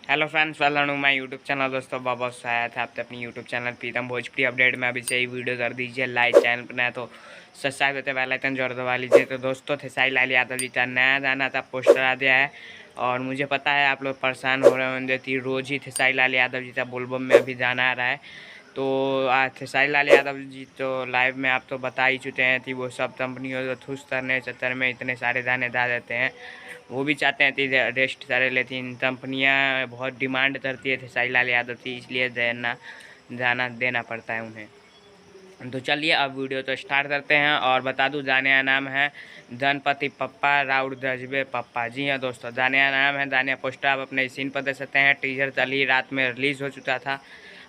Hello friends, welcome to my YouTube channel. दोस्तों बहुत बहुत स्वागत है आपके अपनी YouTube channel Pritam Bhojpuri update में। अभी से ही वीडियो कर दीजिए लाइक, चैनल पर नया तो सब्सक्राइब होते बेल आइकन जोर दबा लीजिए। तो दोस्तों खेसारी लाल यादव जी का नया गाना था, पोस्टर आ गया है और मुझे पता है आप लोग परेशान हो रहे होंगे कि रोज़ ही खेसारी लाल यादव जी का बोलबम में अभी गाना आ रहा है। तो आज खेसारी लाल यादव जी तो लाइव में आप तो बता ही चुके हैं कि वो सब कंपनियों को खुश करने चक्कर में इतने सारे गाने गा देते हैं। वो भी चाहते हैं कि रेस्ट करे, लेकिन कंपनियां बहुत डिमांड करती है खेसारी लाल यादव की, इसलिए गाना देना पड़ता है उन्हें। तो चलिए अब वीडियो तो स्टार्ट करते हैं और बता दूं गाने का नाम है गणपति पप्पा राउर दजबे पप्पा। जी हाँ दोस्तों, गाने का नाम है। गाने पोस्टर आप अपने स्क्रीन पर देख सकते हैं। टीजर कल ही रात में रिलीज़ हो चुका था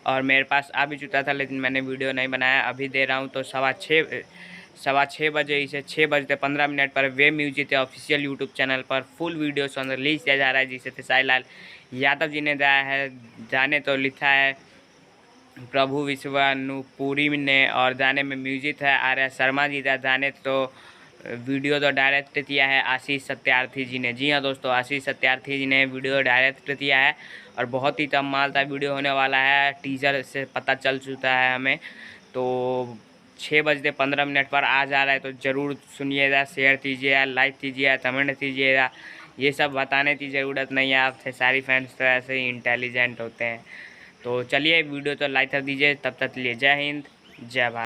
और मेरे पास आ भी चुका था, लेकिन मैंने वीडियो नहीं बनाया। अभी दे रहा हूँ तो सवा छः बजे इसे 6:15 पर वे म्यूजिक के ऑफिशियल यूट्यूब चैनल पर फुल वीडियो सॉन्ग रिलीज किया जा रहा है, जिसे खेसारी लाल यादव जी ने गाया है। गाने तो लिखा है प्रभु विश्वानुपुरी ने और गाने में म्यूजिक है आर्या शर्मा जी का। गाने तो वीडियो तो डायरेक्ट किया है आशीष सत्यार्थी जी ने। जी हाँ दोस्तों, आशीष सत्यार्थी जी ने वीडियो डायरेक्ट किया है और बहुत ही कमाल का वीडियो होने वाला है। टीजर से पता चल चुका है हमें। तो 6:15 पर आ जा रहा है, तो ज़रूर सुनिएगा, शेयर कीजिएगा, लाइक कीजिएगा, कमेंट कीजिएगा। ये सब बताने की ज़रूरत नहीं है, आप सारी फैंस तो ऐसे ही इंटेलिजेंट होते हैं। तो चलिए वीडियो तो लाइक कर दीजिए। तब तक लिए जय हिंद, जय भारत।